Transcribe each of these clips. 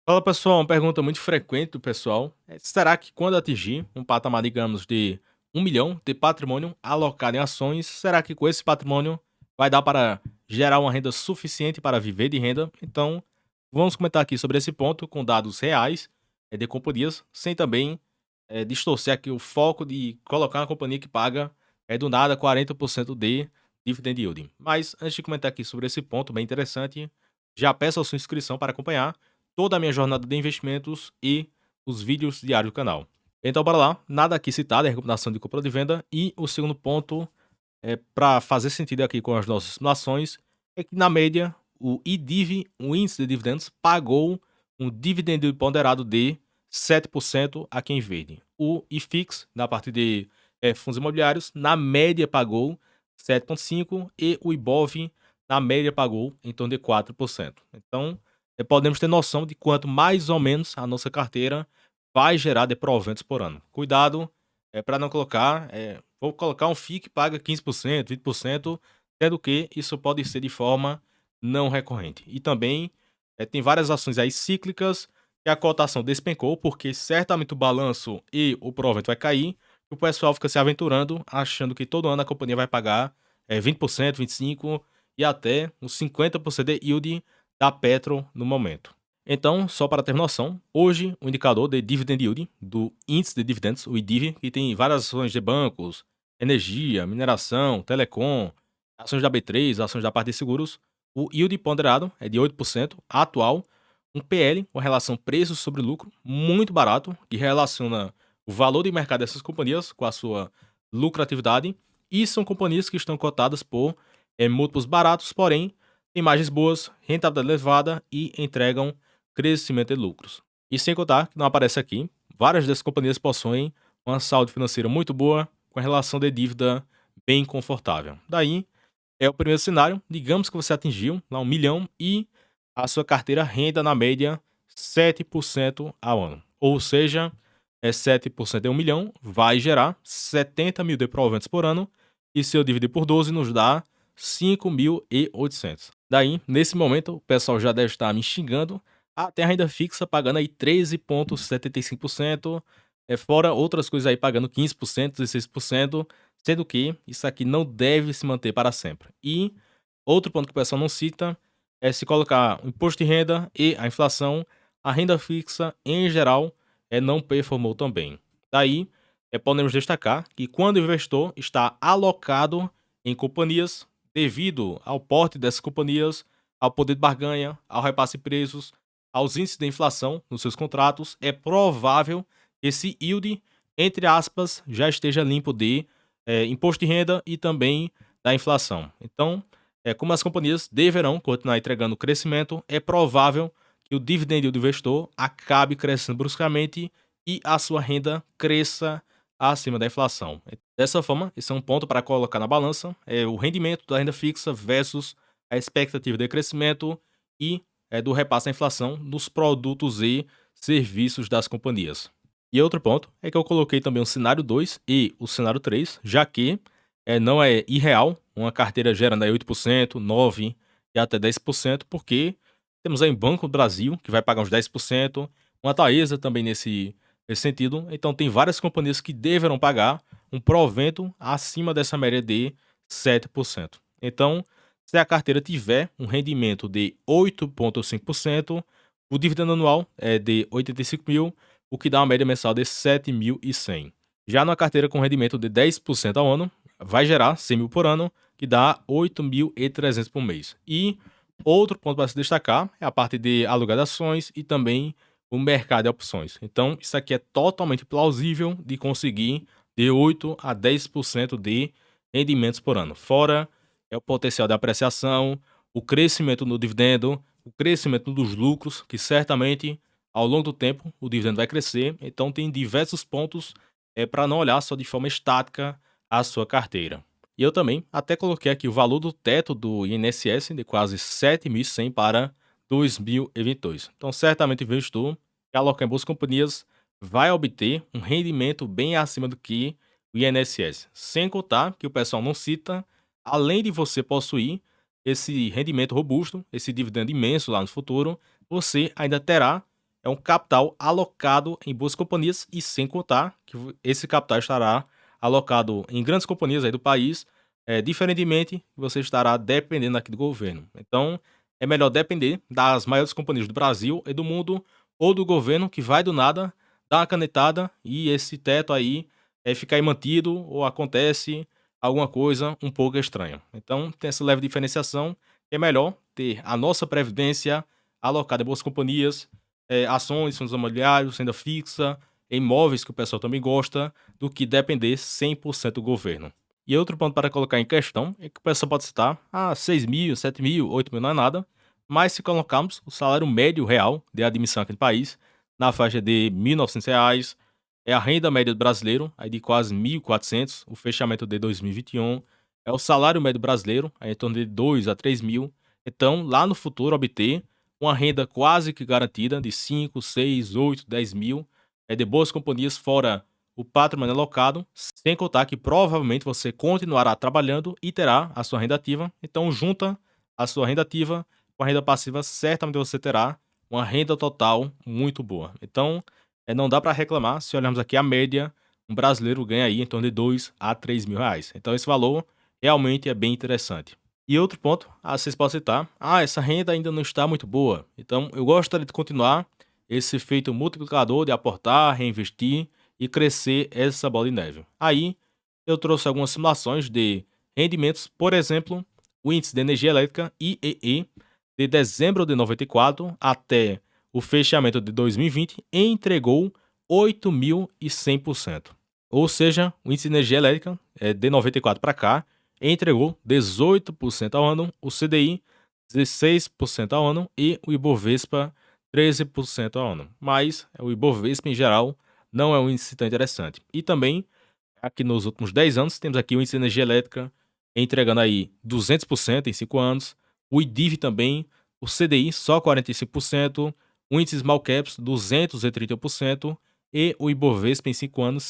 Fala pessoal, uma pergunta muito frequente do pessoal será que quando atingir um patamar, digamos, de 1 milhão de patrimônio alocado em ações, será que com esse patrimônio vai dar para gerar uma renda suficiente para viver de renda? Então, vamos comentar aqui sobre esse ponto com dados reais de companhias, sem também distorcer aqui o foco de colocar uma companhia que paga do nada 40% de dividend yield. Mas antes de comentar aqui sobre esse ponto bem interessante, já peço a sua inscrição para acompanhar toda a minha jornada de investimentos e os vídeos diários do canal. Então, bora lá. Nada aqui citado é recomendação de compra ou de venda. E o segundo ponto, para fazer sentido aqui com as nossas simulações, é que na média, o IDIV, o índice de dividendos, pagou um dividendo ponderado de 7% aqui em verde. O IFIX, na parte de fundos imobiliários, na média pagou 7,5% e o IBOV, na média, pagou em torno de 4%. Então, podemos ter noção de quanto mais ou menos a nossa carteira vai gerar de proventos por ano. Cuidado para não colocar, vou colocar um FII que paga 15%, 20%, sendo que isso pode ser de forma não recorrente. E também tem várias ações aí cíclicas que a cotação despencou, porque certamente o balanço e o provento vai cair, e o pessoal fica se aventurando, achando que todo ano a companhia vai pagar 20%, 25% e até uns 50% de yield da Petro no momento. Então, só para ter noção, hoje o indicador de Dividend Yield do Índice de Dividendos, o IDIV, que tem várias ações de bancos, energia, mineração, telecom, ações da B3, ações da parte de seguros, o yield ponderado é de 8% atual, um PL, uma relação preço sobre lucro, muito barato, que relaciona o valor de mercado dessas companhias com a sua lucratividade, e são companhias que estão cotadas por múltiplos baratos, porém têm margens boas, rentabilidade elevada e entregam crescimento e lucros. E sem contar que não aparece aqui, várias dessas companhias possuem uma saúde financeira muito boa, com a relação de dívida bem confortável. Daí é o primeiro cenário, digamos que você atingiu lá 1 milhão e a sua carteira renda na média 7% ao ano. Ou seja, 7% de 1 milhão vai gerar 70 mil de proventos por ano e se eu dividir por 12 nos dá 5.800. Daí, nesse momento, o pessoal já deve estar me xingando. Tem a renda fixa pagando aí 13,75%, fora outras coisas aí pagando 15%, 16%, sendo que isso aqui não deve se manter para sempre. E outro ponto que o pessoal não cita é se colocar o imposto de renda e a inflação, a renda fixa, em geral, não performou também. Daí, podemos destacar que quando o investidor está alocado em companhias, devido ao porte dessas companhias, ao poder de barganha, ao repasse de preços, aos índices de inflação nos seus contratos, é provável que esse yield, entre aspas, já esteja limpo de imposto de renda e também da inflação. Então, como as companhias deverão continuar entregando crescimento, é provável que o dividendo do investidor acabe crescendo bruscamente e a sua renda cresça acima da inflação. Dessa forma, esse é um ponto para colocar na balança, o rendimento da renda fixa versus a expectativa de crescimento e do repasse da inflação nos produtos e serviços das companhias. E outro ponto é que eu coloquei também o cenário 2 e o cenário 3, já que não é irreal uma carteira gerando aí 8%, 9% e até 10%, porque temos aí um Banco do Brasil, que vai pagar uns 10%, uma Taesa também nesse sentido. Então, tem várias companhias que deverão pagar um provento acima dessa média de 7%. Então, se a carteira tiver um rendimento de 8,5%, o dividendo anual é de 85 mil, o que dá uma média mensal de 7.100. Já na carteira com rendimento de 10% ao ano, vai gerar 100 mil por ano, que dá 8.300 por mês. E outro ponto para se destacar é a parte de alugar de ações e também o mercado de opções. Então, isso aqui é totalmente plausível de conseguir de 8 a 10% de rendimentos por ano. Fora o potencial de apreciação, o crescimento no dividendo, o crescimento dos lucros, que certamente ao longo do tempo o dividendo vai crescer. Então, tem diversos pontos para não olhar só de forma estática a sua carteira. E eu também até coloquei aqui o valor do teto do INSS de quase 7.100 para 2022. Então, certamente o investidor que alocar em boas companhias vai obter um rendimento bem acima do que o INSS. Sem contar que o pessoal não cita, além de você possuir esse rendimento robusto, esse dividendo imenso lá no futuro, você ainda terá é um capital alocado em boas companhias e sem contar que esse capital estará alocado em grandes companhias aí do país, diferentemente você estará dependendo aqui do governo. Então, é melhor depender das maiores companhias do Brasil e do mundo ou do governo que vai do nada dar uma canetada e esse teto aí ficar aí mantido ou acontece alguma coisa um pouco estranha. Então, tem essa leve diferenciação. É melhor ter a nossa previdência alocada em boas companhias, ações, fundos imobiliários, renda fixa, imóveis que o pessoal também gosta, do que depender 100% do governo. E outro ponto para colocar em questão é que o pessoal pode citar, 6 mil, 7 mil, 8 mil não é nada, mas se colocarmos o salário médio real de admissão aqui no país, na faixa de R$ 1.900, é a renda média do brasileiro, aí de quase 1.400, o fechamento de 2021, é o salário médio brasileiro, aí em torno de 2 a 3 mil. Então, lá no futuro, obter uma renda quase que garantida de 5, 6, 8, 10 mil, é de boas companhias, fora o patrimônio alocado, sem contar que provavelmente você continuará trabalhando e terá a sua renda ativa. Então, junta a sua renda ativa com a renda passiva, certamente você terá uma renda total muito boa. Então, não dá para reclamar se olharmos aqui a média, um brasileiro ganha aí em torno de 2 a 3 mil reais. Então, esse valor realmente é bem interessante. E outro ponto, vocês podem citar, essa renda ainda não está muito boa. Então, eu gostaria de continuar esse efeito multiplicador de aportar, reinvestir e crescer essa bola de neve. Aí, eu trouxe algumas simulações de rendimentos, por exemplo, o índice de energia elétrica IEE de dezembro de 94 até o fechamento de 2020 entregou 8.100%. Ou seja, o índice de energia elétrica de 94 para cá entregou 18% ao ano, o CDI 16% ao ano e o Ibovespa 13% ao ano. Mas o Ibovespa em geral não é um índice tão interessante. E também, aqui nos últimos 10 anos, temos aqui o índice de energia elétrica entregando aí 200% em 5 anos, o IDIV também, o CDI só 45%, o índice Small Caps 231% e o Ibovespa em 5 anos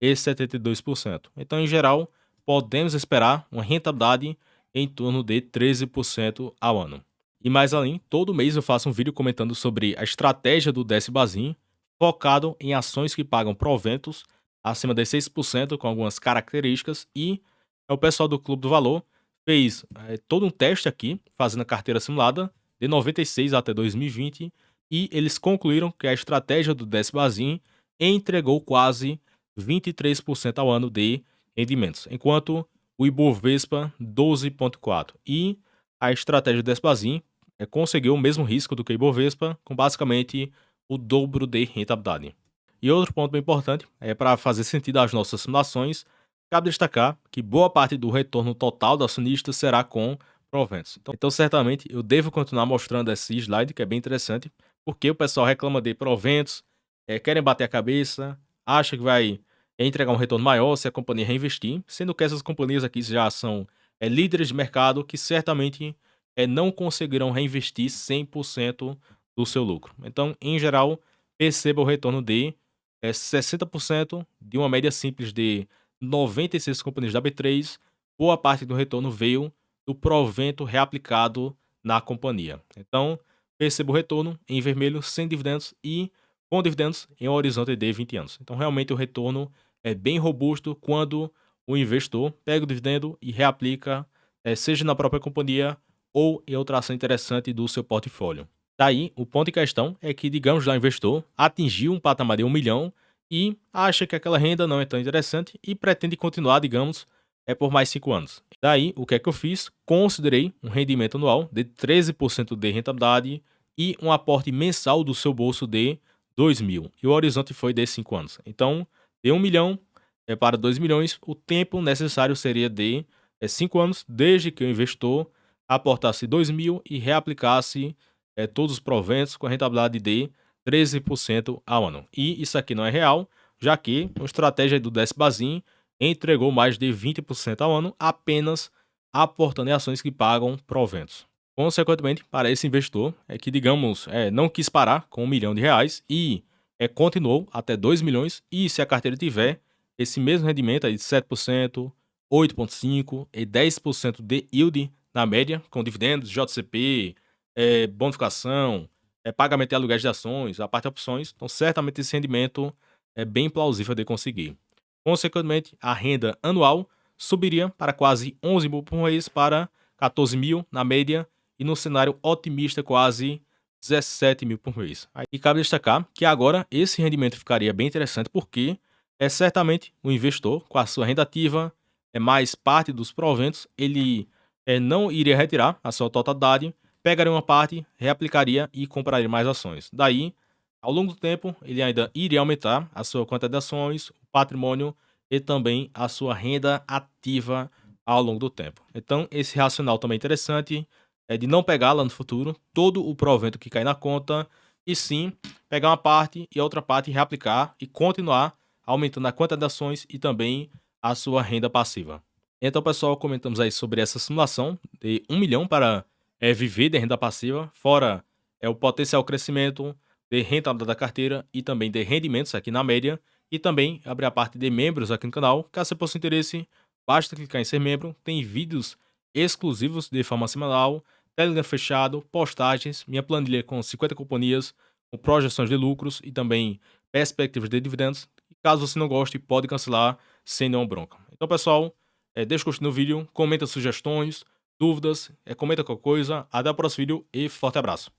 172%. Então, em geral, podemos esperar uma rentabilidade em torno de 13% ao ano. E mais além, todo mês eu faço um vídeo comentando sobre a estratégia do Décio Bazin, focado em ações que pagam proventos acima de 6% com algumas características e o pessoal do Clube do Valor fez todo um teste aqui, fazendo a carteira simulada de 96 até 2020 e eles concluíram que a estratégia do Décio Bazin entregou quase 23% ao ano de rendimentos, enquanto o Ibovespa 12,4%. E a estratégia do Décio Bazin conseguiu o mesmo risco do que o Ibovespa, com basicamente o dobro de rentabilidade. E outro ponto bem importante, para fazer sentido às nossas simulações, cabe destacar que boa parte do retorno total do acionista será com proventos. Então, certamente, eu devo continuar mostrando esse slide, que é bem interessante, porque o pessoal reclama de proventos, querem bater a cabeça, acha que vai entregar um retorno maior se a companhia reinvestir, sendo que essas companhias aqui já são líderes de mercado que certamente não conseguirão reinvestir 100% do seu lucro. Então, em geral, perceba o retorno de 60% de uma média simples de 96 companhias da B3, boa parte do retorno veio do provento reaplicado na companhia. Então, perceba o retorno em vermelho sem dividendos e com dividendos em um horizonte de 20 anos. Então, realmente o retorno é bem robusto quando o investidor pega o dividendo e reaplica, seja na própria companhia ou em outra ação interessante do seu portfólio. Daí, o ponto em questão é que, digamos, o investidor atingiu um patamar de 1 milhão e acha que aquela renda não é tão interessante e pretende continuar, digamos, por mais 5 anos. Daí, o que é que eu fiz? Considerei um rendimento anual de 13% de rentabilidade e um aporte mensal do seu bolso de 2 mil. E o horizonte foi de 5 anos. Então, de 1 milhão para 2 milhões, o tempo necessário seria de 5 anos, desde que o investidor aportasse 2 mil e reaplicasse todos os proventos com a rentabilidade de 13% ao ano. E isso aqui não é real, já que a estratégia do Décio Bazin entregou mais de 20% ao ano apenas aportando em ações que pagam proventos. Consequentemente, para esse investidor, que, digamos, não quis parar com 1 milhão de reais e continuou até 2 milhões, e se a carteira tiver esse mesmo rendimento aí de 7%, 8,5% e 10% de yield na média, com dividendos, JCP, bonificação, pagamento de aluguéis de ações, a parte de opções, então certamente esse rendimento é bem plausível de conseguir. Consequentemente, a renda anual subiria para quase 11 mil por mês para 14 mil na média e no cenário otimista quase 17 mil por mês. E cabe destacar que agora esse rendimento ficaria bem interessante porque certamente o investor com a sua renda ativa mais parte dos proventos ele não iria retirar a sua totalidade, pegaria uma parte, reaplicaria e compraria mais ações. Daí, ao longo do tempo, ele ainda iria aumentar a sua quantidade de ações, o patrimônio e também a sua renda ativa ao longo do tempo. Então, esse racional também é interessante, é de não pegar lá no futuro todo o provento que cai na conta, e sim pegar uma parte e a outra parte reaplicar e continuar aumentando a quantidade de ações e também a sua renda passiva. Então, pessoal, comentamos aí sobre essa simulação de 1 milhão para viver de renda passiva, fora o potencial crescimento de rentabilidade da carteira e também de rendimentos aqui na média, e também abrir a parte de membros aqui no canal. Caso você possa interesse, basta clicar em ser membro, tem vídeos exclusivos de forma semanal, Telegram fechado, postagens, minha planilha com 50 companhias, com projeções de lucros e também perspectivas de dividendos. E caso você não goste, pode cancelar sem nenhuma bronca. Então, pessoal, deixa o gostei no vídeo, comenta sugestões, dúvidas, comenta qualquer coisa. Até o próximo vídeo e forte abraço.